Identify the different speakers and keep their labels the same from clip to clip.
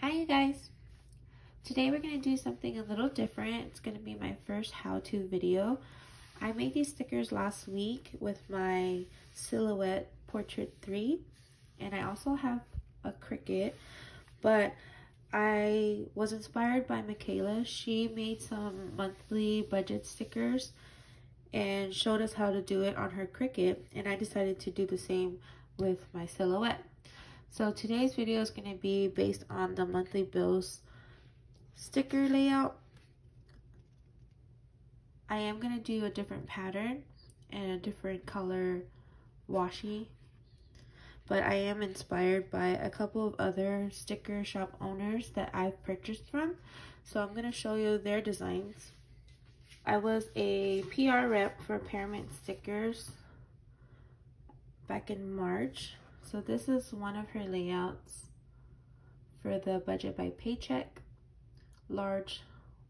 Speaker 1: Hi you guys! Today we're going to do something a little different. It's going to be my first how-to video. I made these stickers last week with my Silhouette Portrait 3, and I also have a Cricut, but I was inspired by Michaela. She made some monthly budget stickers and showed us how to do it on her Cricut, and I decided to do the same with my Silhouette. So today's video is going to be based on the monthly bills sticker layout. I am going to do a different pattern and a different color washi, but I am inspired by a couple of other sticker shop owners that I've purchased from, so I'm going to show you their designs. I was a PR rep for Paramount Stickers back in March. So this is one of her layouts for the Budget by Paycheck large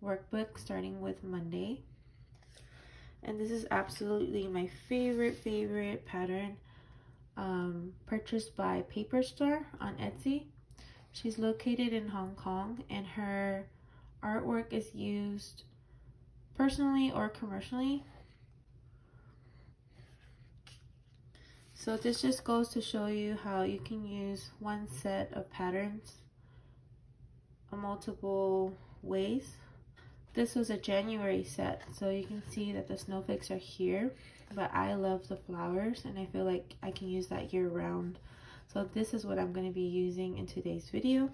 Speaker 1: workbook starting with Monday. And this is absolutely my favorite pattern, purchased by PaperStar on Etsy. She's located in Hong Kong, and her artwork is used personally or commercially. So this just goes to show you how you can use one set of patterns multiple ways. This was a January set, so you can see that the snowflakes are here, but I love the flowers and I feel like I can use that year round. So this is what I'm going to be using in today's video.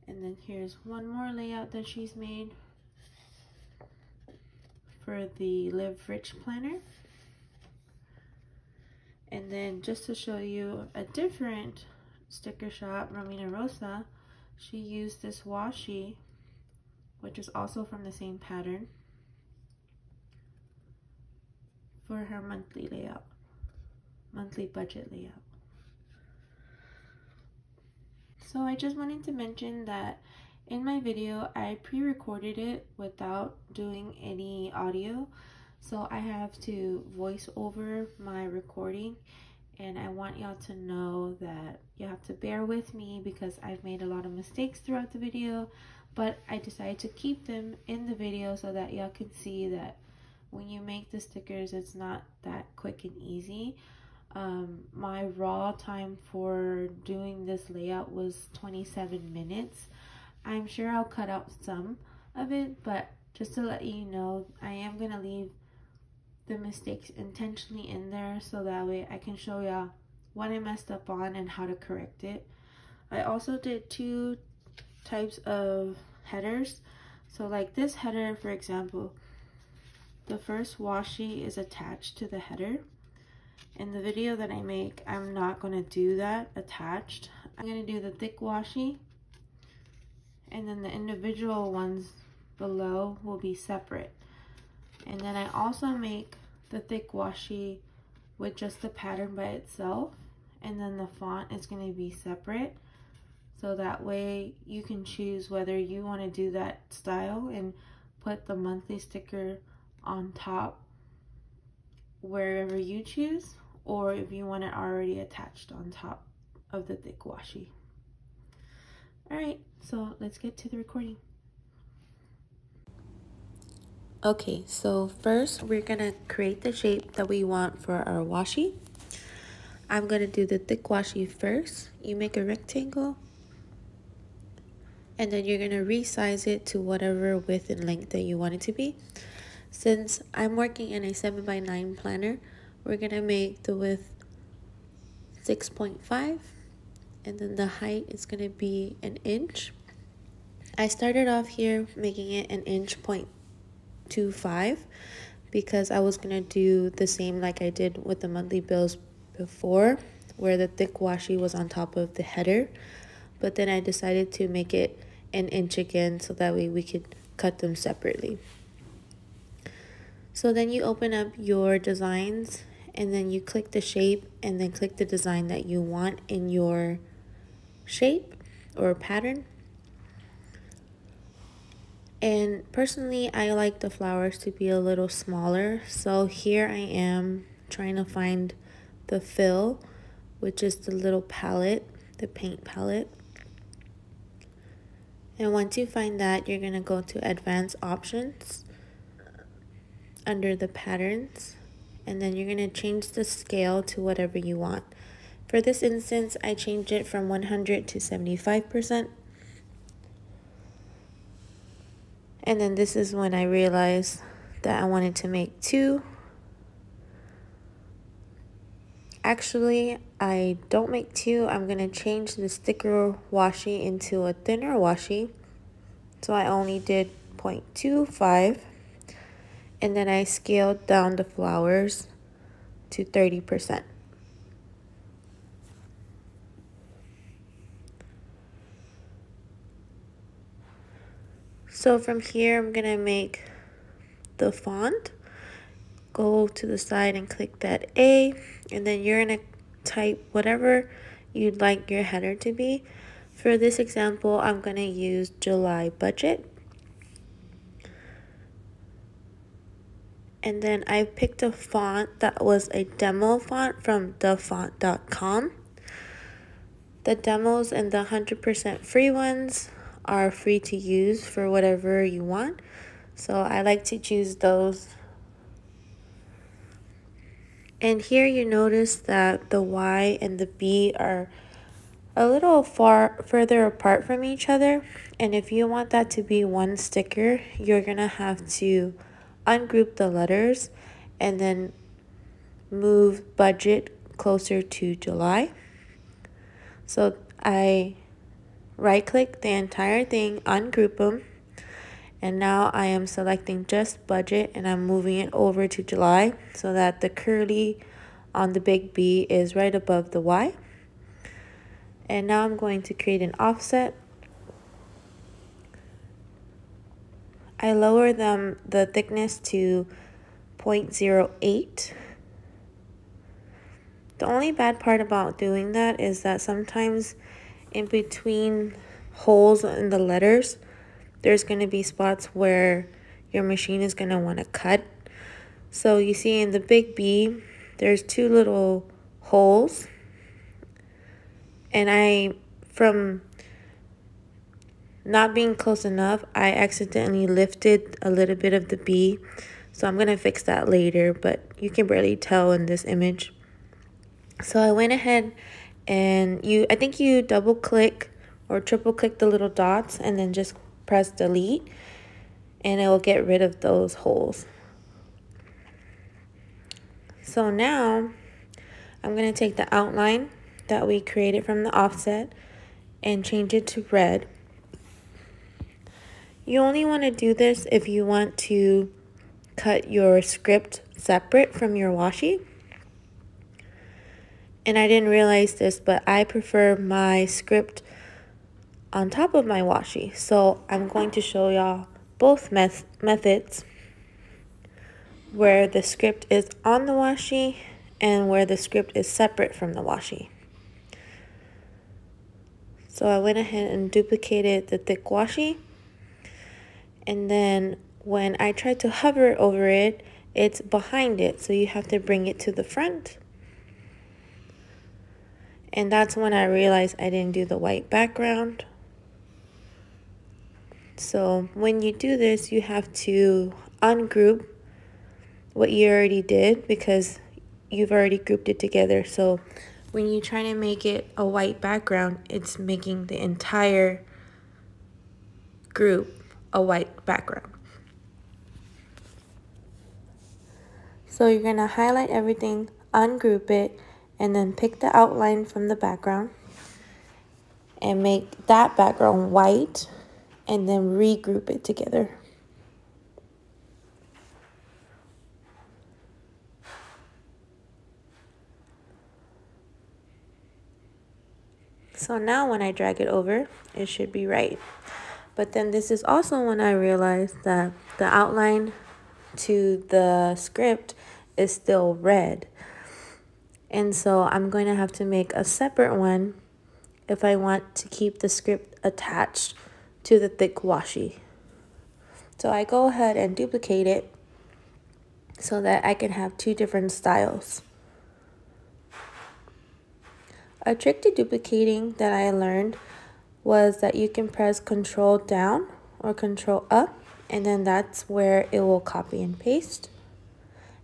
Speaker 1: And then here's one more layout that she's made for the Live Rich planner. And then just to show you a different sticker shop, Romina Rosa, she used this washi, which is also from the same pattern, for her monthly layout, monthly budget layout. So I just wanted to mention that in my video, I pre-recorded it without doing any audio. So I have to voice over my recording, and I want y'all to know that you have to bear with me because I've made a lot of mistakes throughout the video, but I decided to keep them in the video so that y'all can see that when you make the stickers, it's not that quick and easy. My raw time for doing this layout was 27 minutes. I'm sure I'll cut out some of it, but just to let you know, I am going to leave the mistakes intentionally in there so that way I can show y'all what I messed up on and how to correct it. I also did two types of headers. So like this header, for example, the first washi is attached to the header. In the video that I make, I'm not going to do that attached. I'm going to do the thick washi, and then the individual ones below will be separate. And then I also make the thick washi with just the pattern by itself, and then the font is going to be separate, so that way you can choose whether you want to do that style and put the monthly sticker on top wherever you choose, or if you want it already attached on top of the thick washi. Alright, so let's get to the recording. Okay, so first we're gonna create the shape that we want for our washi. I'm gonna do the thick washi first. You make a rectangle, and then you're gonna resize it to whatever width and length that you want it to be. Since I'm working in a 7x9 planner, we're gonna make the width 6.5, and then the height is gonna be an inch. I started off here making it an inch 0.25 because I was gonna do the same like I did with the monthly bills before, where the thick washi was on top of the header, but then I decided to make it an inch again so that way we could cut them separately. So then you open up your designs, and then you click the shape and then click the design that you want in your shape or pattern. And personally, I like the flowers to be a little smaller, so here I am trying to find the fill, which is the little palette, the paint palette. And once you find that, you're going to go to Advanced Options under the Patterns, and then you're going to change the scale to whatever you want. For this instance, I changed it from 100 to 75%. And then this is when I realized that I wanted to make 2. Actually, I don't make 2. I'm going to change the thicker washi into a thinner washi. So I only did 0.25. And then I scaled down the flowers to 30%. So from here, I'm going to make the font. Go to the side and click that A, and then you're going to type whatever you'd like your header to be. For this example, I'm going to use July budget. And then I picked a font that was a demo font from thefont.com. The demos and the 100% free ones are free to use for whatever you want. So I like to choose those. And here you notice that the Y and the B are a little further apart from each other. And if you want that to be one sticker, you're going to have to ungroup the letters and then move budget closer to July. So I right-click the entire thing, ungroup them, and now I am selecting just budget and I'm moving it over to July so that the curly on the big B is right above the Y. And now I'm going to create an offset. I lower the thickness to 0.08. The only bad part about doing that is that sometimes in between holes in the letters, there's going to be spots where your machine is going to want to cut. So you see in the big B, there's 2 little holes. And from not being close enough, I accidentally lifted a little bit of the B. So I'm going to fix that later, but you can barely tell in this image. So I went ahead and I think you double click or triple click the little dots and then just press delete and it will get rid of those holes. So now I'm going to take the outline that we created from the offset and change it to red. You only want to do this if you want to cut your script separate from your washi. And I didn't realize this, but I prefer my script on top of my washi. So I'm going to show y'all both methods where the script is on the washi and where the script is separate from the washi. So I went ahead and duplicated the thick washi. And then when I tried to hover over it, it's behind it. So you have to bring it to the front. And that's when I realized I didn't do the white background. So when you do this, you have to ungroup what you already did because you've already grouped it together. So when you try to make it a white background, it's making the entire group a white background. So you're going to highlight everything, ungroup it, and then pick the outline from the background and make that background white and then regroup it together. So now when I drag it over, it should be right. But then this is also when I realized that the outline to the script is still red. And so I'm going to have to make a separate one if I want to keep the script attached to the thick washi. So I go ahead and duplicate it so that I can have 2 different styles. A trick to duplicating that I learned was that you can press Control down or Control up, and then that's where it will copy and paste,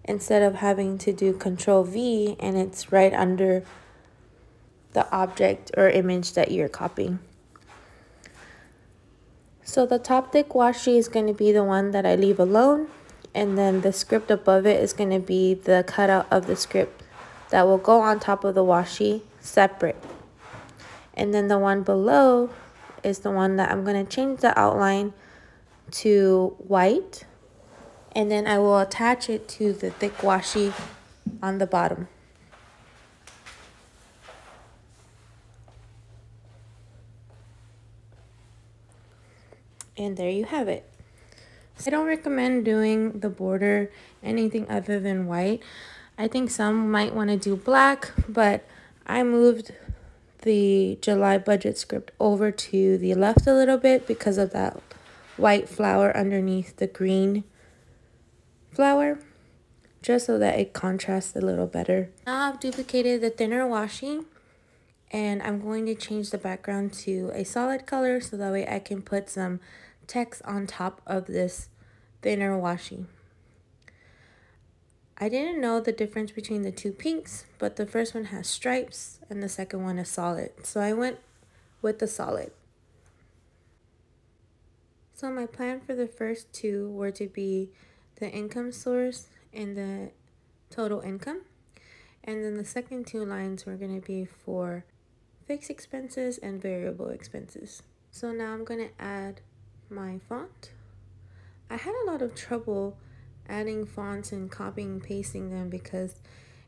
Speaker 1: instead of having to do Control V and it's right under the object or image that you're copying. So the top thick washi is going to be the one that I leave alone, and then the script above it is going to be the cutout of the script that will go on top of the washi separate. And then the one below is the one that I'm going to change the outline to white, and then I will attach it to the thick washi on the bottom. And there you have it. I don't recommend doing the border anything other than white. I think some might want to do black, but I moved the July budget script over to the left a little bit because of that white flower underneath the green flower, just so that it contrasts a little better. Now I've duplicated the thinner washi, and I'm going to change the background to a solid color so that way I can put some text on top of this thinner washi. I didn't know the difference between the two pinks, but the first one has stripes and the second one is solid, so I went with the solid. So my plan for the first two were to be the income source and the total income, and then the second two lines were going to be for fixed expenses and variable expenses. So now I'm going to add my font. I had a lot of trouble adding fonts and copying and pasting them because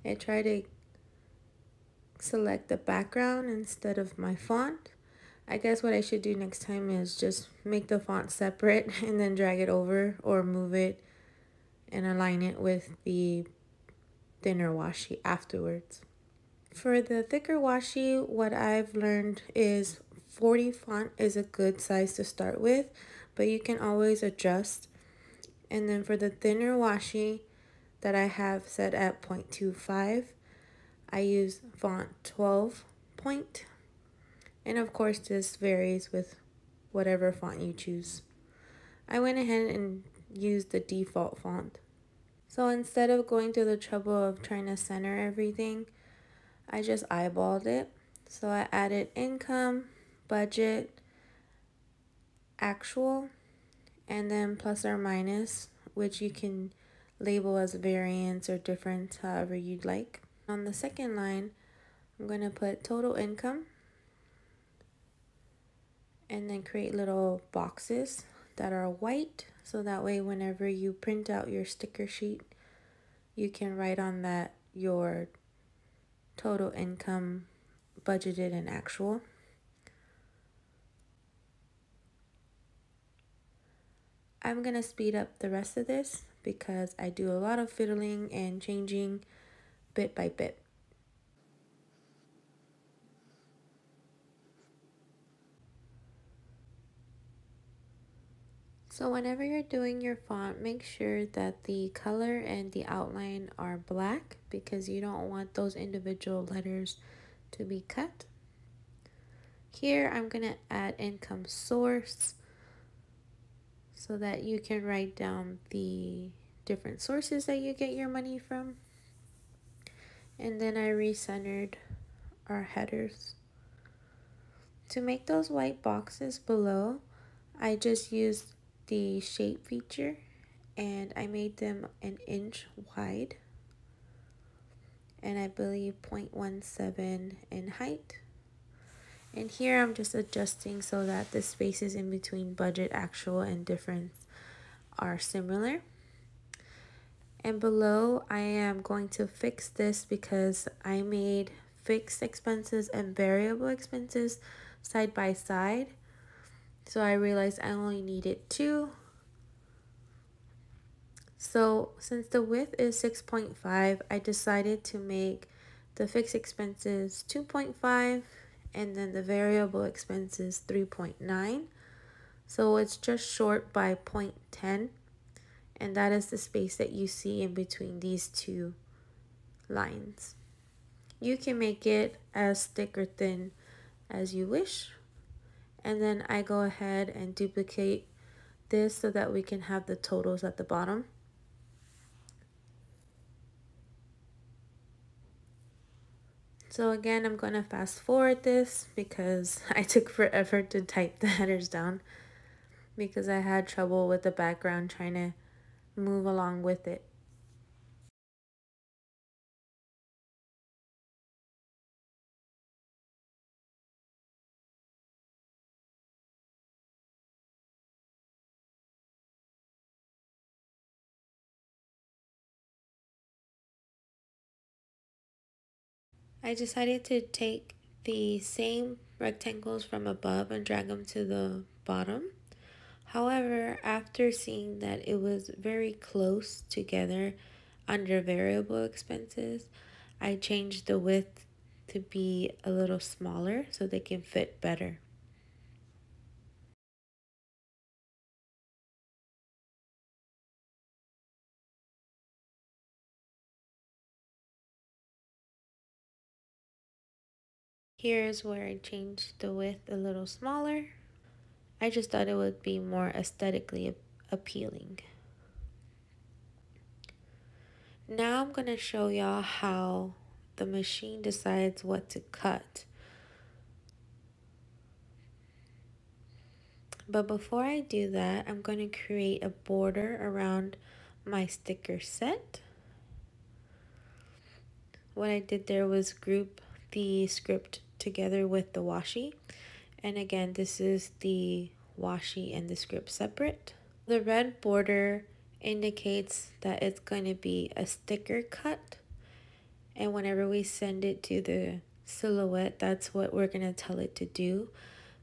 Speaker 1: it tried to select the background instead of my font. I guess what I should do next time is just make the font separate and then drag it over or move it and align it with the thinner washi afterwards. For the thicker washi, what I've learned is 40 font is a good size to start with, but you can always adjust. And then for the thinner washi that I have set at 0.25, I use font 12 point. And of course this varies with whatever font you choose. I went ahead and used the default font. So instead of going through the trouble of trying to center everything, I just eyeballed it. So I added income, budget, actual, and then plus or minus, which you can label as variance or difference, however you'd like. On the second line, I'm going to put total income and then create little boxes that are white, so that way whenever you print out your sticker sheet, you can write on that your total income, budgeted, and actual. I'm going to speed up the rest of this because I do a lot of fiddling and changing bit by bit. So whenever you're doing your font, make sure that the color and the outline are black because you don't want those individual letters to be cut. Here I'm going to add income source so that you can write down the different sources that you get your money from. And then I recentered our headers. To make those white boxes below, I just used the shape feature and I made them an inch wide and I believe 0.17 in height. And here I'm just adjusting so that the spaces in between budget, actual, and difference are similar. And below I am going to fix this because I made fixed expenses and variable expenses side by side. So I realized I only needed 2. So since the width is 6.5, I decided to make the fixed expenses 2.5 and then the variable expenses 3.9. So it's just short by 0.10, and that is the space that you see in between these two lines. You can make it as thick or thin as you wish. And then I go ahead and duplicate this so that we can have the totals at the bottom. So again, I'm going to fast forward this because I took forever to type the headers down because I had trouble with the background trying to move along with it. I decided to take the same rectangles from above and drag them to the bottom. However, after seeing that it was very close together under variable expenses, I changed the width to be a little smaller so they can fit better. Here's where I changed the width a little smaller. I just thought it would be more aesthetically appealing. Now I'm going to show y'all how the machine decides what to cut. But before I do that, I'm going to create a border around my sticker set. What I did there was group the script together with the washi. And again, this is the washi and the script separate. The red border indicates that it's going to be a sticker cut. And whenever we send it to the silhouette, that's what we're going to tell it to do.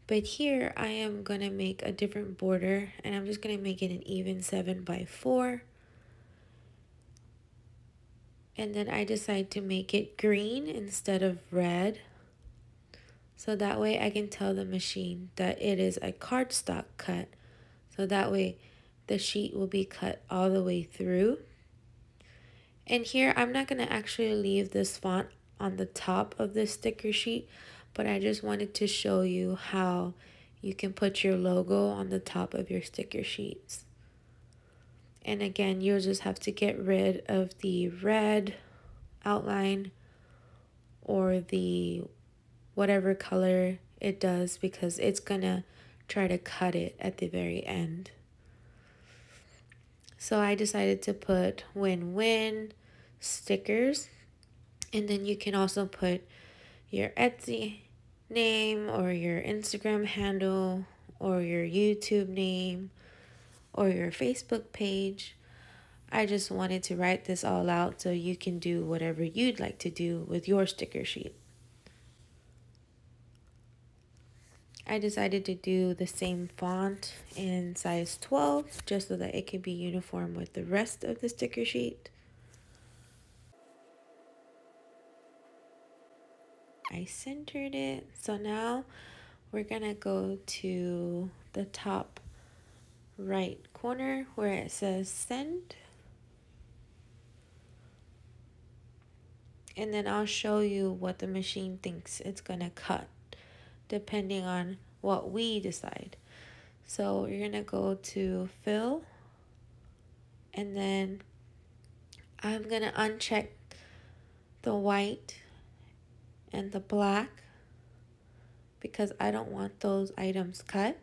Speaker 1: But here I am going to make a different border, and I'm just going to make it an even 7x4. And then I decide to make it green instead of red. So that way I can tell the machine that it is a cardstock cut. So that way the sheet will be cut all the way through. And here I'm not going to actually leave this font on the top of the sticker sheet, but I just wanted to show you how you can put your logo on the top of your sticker sheets. And again, you'll just have to get rid of the red outline or the whatever color it does because it's gonna try to cut it at the very end. So I decided to put win-win stickers, and then you can also put your Etsy name or your Instagram handle or your YouTube name or your Facebook page. I just wanted to write this all out so you can do whatever you'd like to do with your sticker sheet. I decided to do the same font in size 12 just so that it could be uniform with the rest of the sticker sheet. I centered it. So now we're gonna go to the top right corner where it says send. And then I'll show you what the machine thinks it's gonna cut depending on what we decide. So you're gonna go to fill, and then I'm gonna uncheck the white and the black because I don't want those items cut.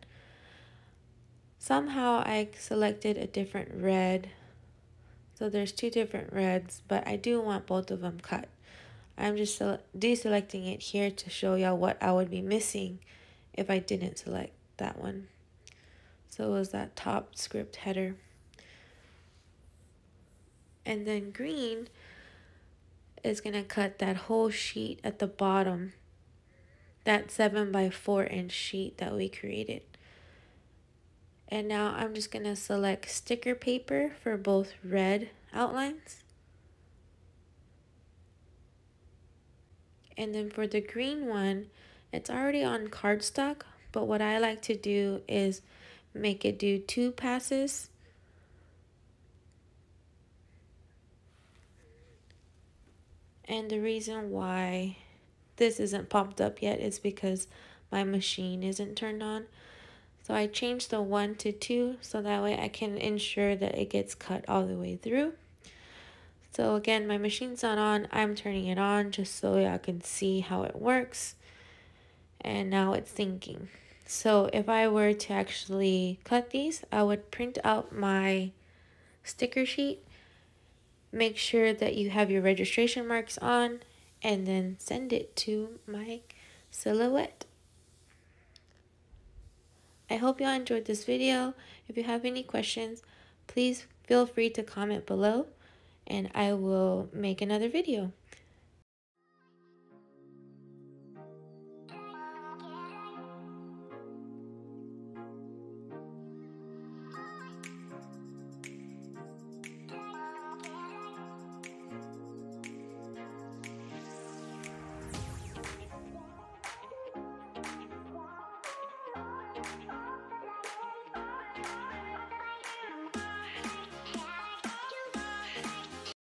Speaker 1: Somehow I selected a different red, so there's two different reds, but I do want both of them cut. I'm just deselecting it here to show y'all what I would be missing if I didn't select that one. So it was that top script header. And then green is going to cut that whole sheet at the bottom, that 7x4 inch sheet that we created. And now I'm just going to select sticker paper for both red outlines. And then for the green one, it's already on cardstock, but what I like to do is make it do 2 passes. And the reason why this isn't popped up yet is because my machine isn't turned on. So I changed the 1 to 2 so that way I can ensure that it gets cut all the way through. So again, my machine's not on. I'm turning it on just so y'all can see how it works. And now it's syncing. So if I were to actually cut these, I would print out my sticker sheet, make sure that you have your registration marks on, and then send it to my silhouette. I hope y'all enjoyed this video. If you have any questions, please feel free to comment below, and I will make another video.